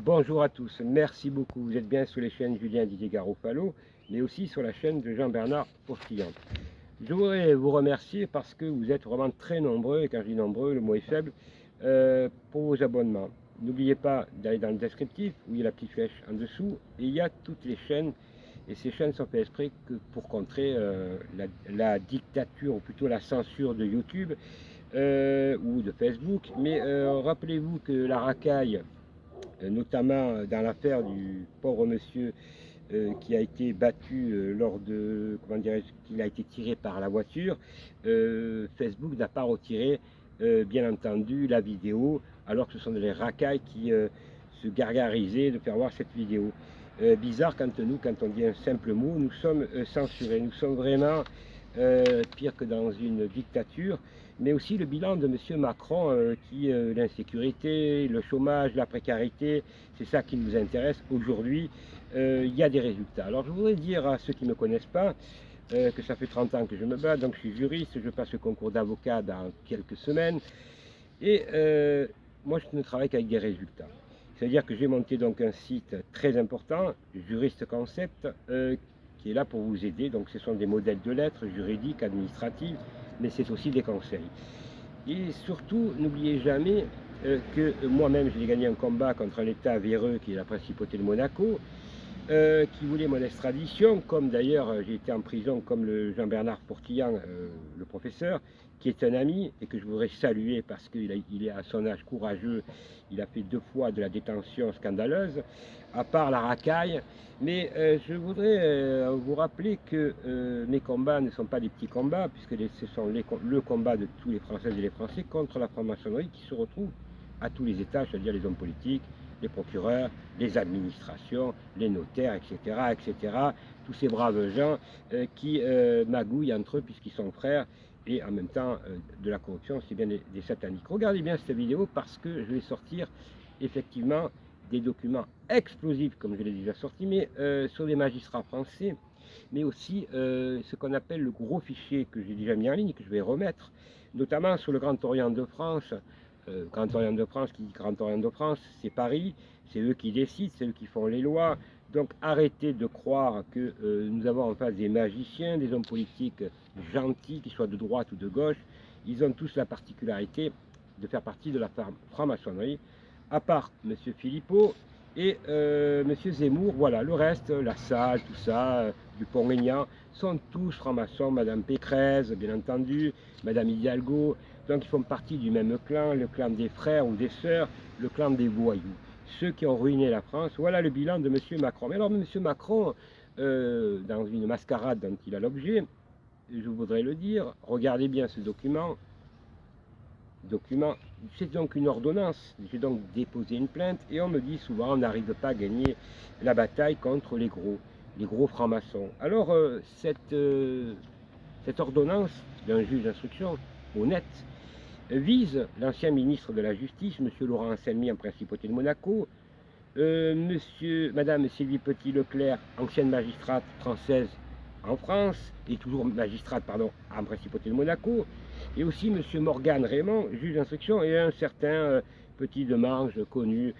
Bonjour à tous, merci beaucoup. Vous êtes bien sur les chaînes Julien Didier Garofalo, mais aussi sur la chaîne de Jean-Bernard Postillon. Je voudrais vous remercier parce que vous êtes vraiment très nombreux, et quand je dis nombreux, le mot est faible, pour vos abonnements. N'oubliez pas d'aller dans le descriptif, où il y a la petite flèche en dessous, et il y a toutes les chaînes, et ces chaînes sont faites exprès que pour contrer la dictature, ou plutôt la censure de YouTube ou de Facebook. Mais rappelez-vous que la racaille, notamment dans l'affaire du pauvre monsieur qui a été battu lors de, comment dirais-je, qu'il a été tiré par la voiture, Facebook n'a pas retiré, bien entendu, la vidéo, alors que ce sont les racailles qui se gargarisaient de faire voir cette vidéo. Bizarre quand on dit un simple mot, nous sommes censurés, nous sommes vraiment pire que dans une dictature, mais aussi le bilan de M. Macron, qui l'insécurité, le chômage, la précarité, c'est ça qui nous intéresse aujourd'hui. Il y a des résultats. Alors je voudrais dire à ceux qui ne me connaissent pas que ça fait 30 ans que je me bats, donc je suis juriste, je passe le concours d'avocat dans quelques semaines, et moi je ne travaille qu'avec des résultats. C'est-à-dire que j'ai monté donc un site très important, Juriste Concept, qui est là pour vous aider. Donc ce sont des modèles de lettres juridiques, administratives, mais c'est aussi des conseils. Et surtout, n'oubliez jamais que moi-même, j'ai gagné un combat contre un État véreux qui est la principauté de Monaco, qui voulait mon extradition, comme d'ailleurs j'ai été en prison comme le Jean-Bernard Portillan, le professeur, qui est un ami et que je voudrais saluer parce qu'il est à son âge courageux. Il a fait 2 fois de la détention scandaleuse, à part la racaille. Mais je voudrais vous rappeler que mes combats ne sont pas des petits combats, puisque ce sont le combat de tous les Françaises et les Français contre la franc-maçonnerie qui se retrouve à tous les étages, c'est-à-dire les hommes politiques, les procureurs, les administrations, les notaires, etc., etc. Tous ces braves gens qui magouillent entre eux puisqu'ils sont frères, et en même temps de la corruption, c'est bien des sataniques. Regardez bien cette vidéo parce que je vais sortir effectivement des documents explosifs, comme je l'ai déjà sorti, mais sur des magistrats français, mais aussi ce qu'on appelle le gros fichier que j'ai déjà mis en ligne, que je vais remettre, notamment sur le Grand Orient de France. Grand Orient de France, qui dit Grand Orient de France, c'est Paris, c'est eux qui décident, c'est eux qui font les lois. Donc arrêtez de croire que nous avons en face des magiciens, des hommes politiques gentils, qu'ils soient de droite ou de gauche. Ils ont tous la particularité de faire partie de la franc-maçonnerie, à part M. Philippot et M. Zemmour. Voilà, le reste, la salle, tout ça, Dupont-Aignan, sont tous francs-maçons. Madame Pécresse, bien entendu, Madame Hidalgo. Donc ils font partie du même clan, le clan des frères ou des sœurs, le clan des voyous. Ceux qui ont ruiné la France. Voilà le bilan de M. Macron. Mais alors M. Macron, dans une mascarade dont il a l'objet, je voudrais le dire, regardez bien ce document. C'est donc une ordonnance. J'ai donc déposé une plainte et on me dit souvent on n'arrive pas à gagner la bataille contre les gros francs-maçons. Alors cette ordonnance d'un juge d'instruction honnête vise l'ancien ministre de la Justice, M. Laurent Anselmi, en principauté de Monaco, Madame Sylvie Petit-Leclerc, ancienne magistrate française en France, et toujours magistrate, pardon, en principauté de Monaco, et aussi M. Morgan Raymond, juge d'instruction, et un certain Petit Demange, connu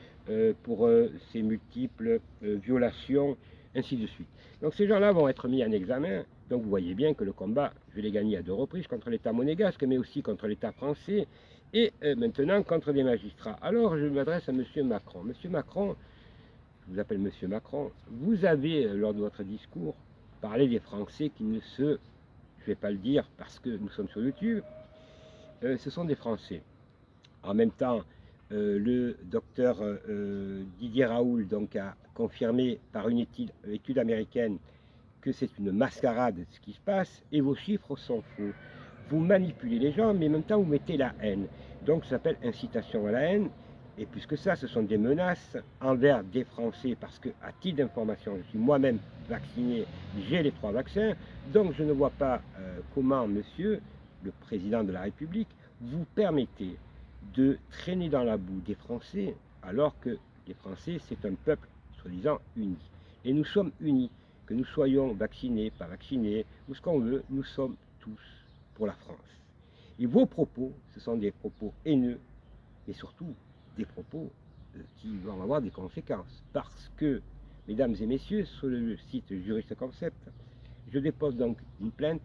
pour ses multiples violations, ainsi de suite. Donc ces gens-là vont être mis en examen. Donc vous voyez bien que le combat, je l'ai gagné à 2 reprises contre l'État monégasque, mais aussi contre l'État français, et maintenant contre des magistrats. Alors je m'adresse à M. Macron. M. Macron, je vous appelle M. Macron, vous avez, lors de votre discours, parlé des Français qui ne se, je ne vais pas le dire parce que nous sommes sur YouTube, ce sont des Français. En même temps, le docteur Didier Raoult donc, a confirmé par une étude américaine que c'est une mascarade ce qui se passe, et vos chiffres sont faux. Vous manipulez les gens, mais en même temps vous mettez la haine. Donc ça s'appelle incitation à la haine, et plus que ça, ce sont des menaces envers des Français, parce que, à titre d'information, je suis moi-même vacciné, j'ai les 3 vaccins, donc je ne vois pas comment, monsieur, le président de la République, vous permettez de traîner dans la boue des Français, alors que les Français, c'est un peuple, soi-disant, uni. Et nous sommes unis. Que nous soyons vaccinés, pas vaccinés, ou ce qu'on veut, nous sommes tous pour la France. Et vos propos, ce sont des propos haineux, et surtout des propos qui vont avoir des conséquences. Parce que, mesdames et messieurs, sur le site Juriste Concept, je dépose donc une plainte.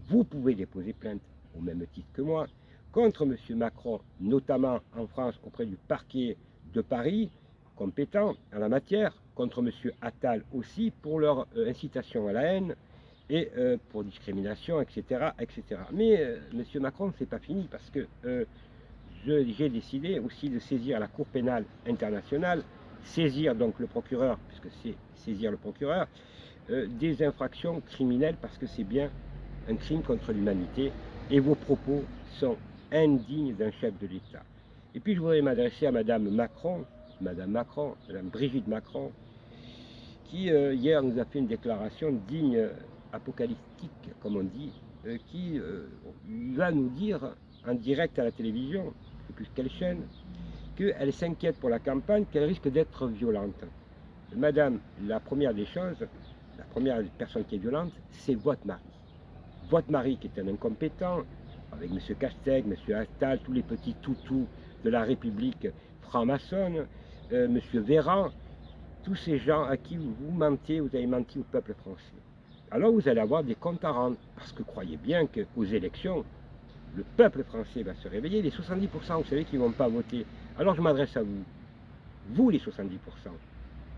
Vous pouvez déposer plainte, au même titre que moi, contre M. Macron, notamment en France auprès du parquet de Paris, compétent en la matière, contre M. Attal aussi, pour leur incitation à la haine et pour discrimination, etc. etc. Mais M. Macron, c'est pas fini, parce que j'ai décidé aussi de saisir la Cour pénale internationale, saisir donc le procureur, puisque c'est saisir le procureur, des infractions criminelles, parce que c'est bien un crime contre l'humanité, et vos propos sont indignes d'un chef de l'État. Et puis je voudrais m'adresser à Madame Macron, Madame Brigitte Macron, qui hier nous a fait une déclaration digne, apocalyptique, comme on dit, qui va nous dire en direct à la télévision, je ne sais plus quelle chaîne, qu'elle s'inquiète pour la campagne, qu'elle risque d'être violente. Madame, la première des choses, la première personne qui est violente, c'est votre mari. Votre mari qui est un incompétent, avec M. Castex, M. Attal, tous les petits toutous de la République franc-maçonne, M. Véran, tous ces gens à qui vous mentez, vous avez menti au peuple français. Alors vous allez avoir des comptes à rendre, parce que croyez bien qu'aux élections, le peuple français va se réveiller. Les 70%, vous savez, qui ne vont pas voter. Alors je m'adresse à vous. Vous, les 70%,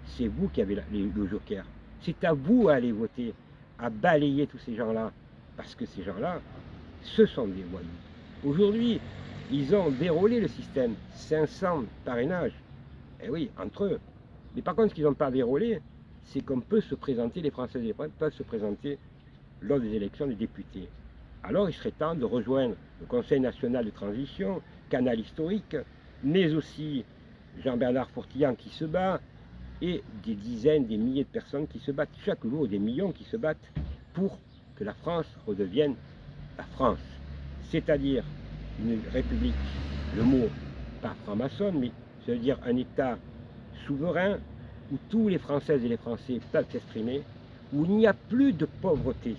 c'est vous qui avez le joker. C'est à vous à aller voter, à balayer tous ces gens-là. Parce que ces gens-là, ce sont des voyous. Aujourd'hui, ils ont vérolé le système. 500 parrainages. Eh oui, entre eux. Mais par contre, ce qu'ils n'ont pas vérolé, c'est qu'on peut se présenter, les Français et les Français peuvent se présenter lors des élections des députés. Alors il serait temps de rejoindre le Conseil national de transition, canal historique, mais aussi Jean-Bernard Fortillan qui se bat, et des dizaines, des milliers de personnes qui se battent chaque jour, des millions qui se battent pour que la France redevienne la France. C'est-à-dire une république, le mot pas franc-maçonne, mais ça veut dire un État souverain où tous les Françaises et les Français peuvent s'exprimer, où il n'y a plus de pauvreté.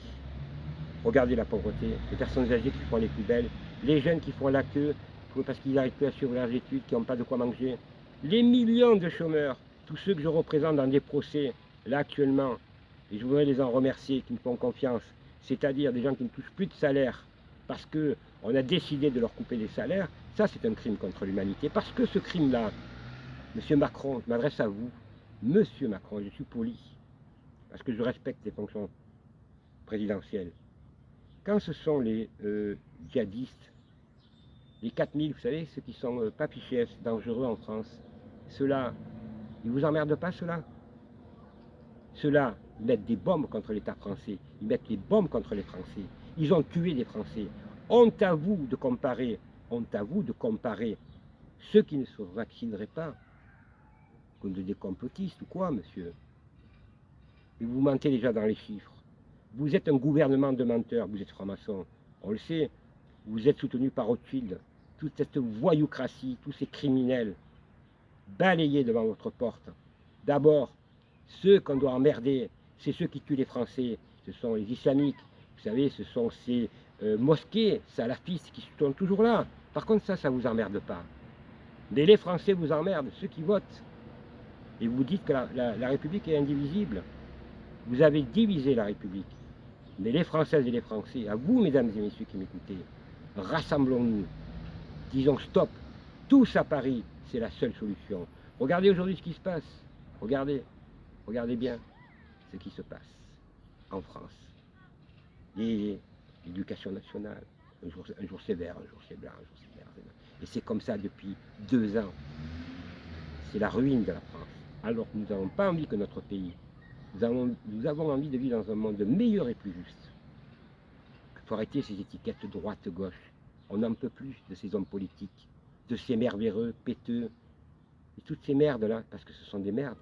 Regardez la pauvreté, les personnes âgées qui font les plus belles, les jeunes qui font la queue parce qu'ils n'arrivent plus à suivre leurs études, qui n'ont pas de quoi manger, les millions de chômeurs, tous ceux que je représente dans des procès, là actuellement, et je voudrais les en remercier, qui me font confiance, c'est-à-dire des gens qui ne touchent plus de salaire, parce qu'on a décidé de leur couper des salaires, ça c'est un crime contre l'humanité. Parce que ce crime-là, Monsieur Macron, je m'adresse à vous, Monsieur Macron, je suis poli, parce que je respecte les fonctions présidentielles. Quand ce sont les djihadistes, les 4000, vous savez, ceux qui sont pas fichés dangereux en France, ceux-là, ils vous emmerdent pas, ceux-là? Ceux-là, ils mettent des bombes contre l'État français, ils mettent des bombes contre les Français, ils ont tué des Français. Honte à vous de comparer, ceux qui ne se vaccineraient pas, comme des complotistes ou quoi, monsieur? Et vous mentez déjà dans les chiffres. Vous êtes un gouvernement de menteurs, vous êtes franc-maçon, on le sait. Vous êtes soutenu par Rothschild, toute cette voyoucratie, tous ces criminels balayés devant votre porte. D'abord, ceux qu'on doit emmerder, c'est ceux qui tuent les Français, ce sont les islamiques, vous savez, ce sont ces mosquées salafistes qui sont toujours là. Par contre, ça vous emmerde pas. Mais les Français vous emmerdent, ceux qui votent. Et vous dites que la République est indivisible. Vous avez divisé la République. Mais les Françaises et les Français, à vous, mesdames et messieurs qui m'écoutez, rassemblons-nous, disons stop, tous à Paris, c'est la seule solution. Regardez aujourd'hui ce qui se passe, regardez bien ce qui se passe en France. L'éducation nationale, un jour c'est vert, un jour c'est blanc, un jour c'est vert. Et c'est comme ça depuis 2 ans. C'est la ruine de la France. Alors que nous n'avons pas envie que notre pays, nous avons envie de vivre dans un monde meilleur et plus juste. Il faut arrêter ces étiquettes droite-gauche. On n'en peut plus de ces hommes politiques, de ces merveilleux, péteux, et toutes ces merdes-là, parce que ce sont des merdes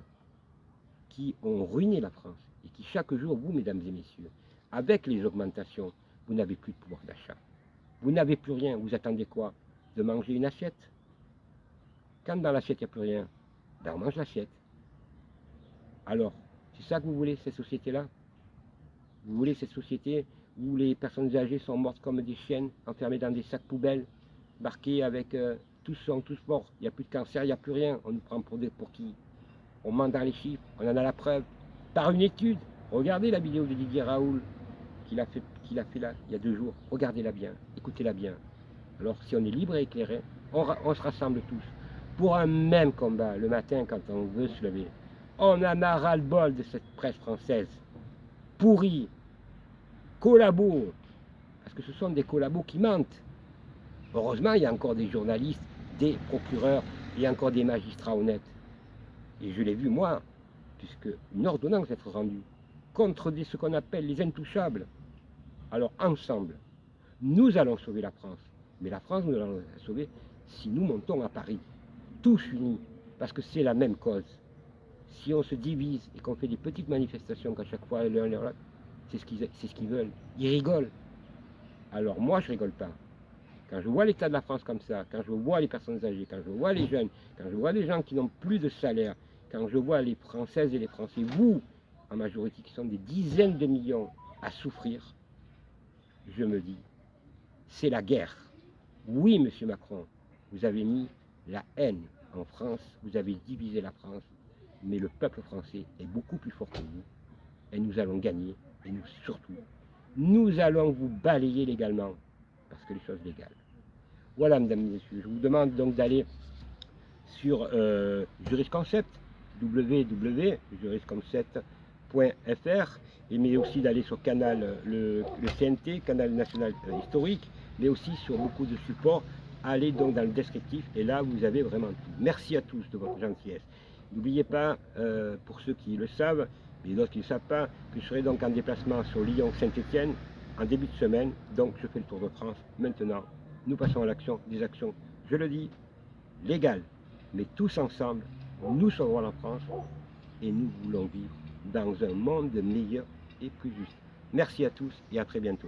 qui ont ruiné la France et qui chaque jour, vous, mesdames et messieurs, avec les augmentations, vous n'avez plus de pouvoir d'achat. Vous n'avez plus rien. Vous attendez quoi? De manger une assiette? Quand dans l'assiette, il n'y a plus rien, ben on mange l'assiette. Alors, c'est ça que vous voulez, cette société-là? Vous voulez cette société où les personnes âgées sont mortes comme des chiennes, enfermées dans des sacs poubelles, marqués avec tous sont tous morts, il n'y a plus de cancer, il n'y a plus rien. On nous prend pour qui? On ment dans les chiffres, on en a la preuve. Par une étude, regardez la vidéo de Didier Raoult qu'il a fait là, il y a 2 jours. Regardez-la bien, écoutez-la bien. Alors si on est libre et éclairé, on se rassemble tous pour un même combat le matin quand on veut se lever. On en a ras-le-bol de cette presse française pourrie, collabos, parce que ce sont des collabos qui mentent. Heureusement, il y a encore des journalistes, des procureurs, il y a encore des magistrats honnêtes. Et je l'ai vu moi, puisque une ordonnance est rendue contre ce qu'on appelle les intouchables. Alors ensemble, nous allons sauver la France. Mais la France, nous allons la sauver si nous montons à Paris, tous unis, parce que c'est la même cause. Si on se divise et qu'on fait des petites manifestations qu'à chaque fois l'un et l'autre, c'est ce qu'ils veulent. Ils rigolent. Alors moi, je rigole pas. Quand je vois l'état de la France comme ça, quand je vois les personnes âgées, quand je vois les jeunes, quand je vois les gens qui n'ont plus de salaire, quand je vois les Françaises et les Français, vous, en majorité, qui sont des dizaines de millions à souffrir, je me dis, c'est la guerre. Oui, monsieur Macron, vous avez mis la haine en France, vous avez divisé la France, mais le peuple français est beaucoup plus fort que vous, et nous allons gagner, et nous surtout, nous allons vous balayer légalement, parce que les choses légales. Voilà, mesdames et messieurs, je vous demande donc d'aller sur Jurisconcept, www.jurisconcept.fr, mais aussi d'aller sur le CNT, Canal National Historique, mais aussi sur beaucoup de supports. Allez donc dans le descriptif et là vous avez vraiment tout. Merci à tous de votre gentillesse. N'oubliez pas, pour ceux qui le savent, mais d'autres qui ne le savent pas, que je serai donc en déplacement sur Lyon-Saint-Étienne en début de semaine. Donc je fais le tour de France maintenant. Nous passons à l'action, des actions, je le dis, légales. Mais tous ensemble, nous sauvons la France et nous voulons vivre dans un monde meilleur et plus juste. Merci à tous et à très bientôt.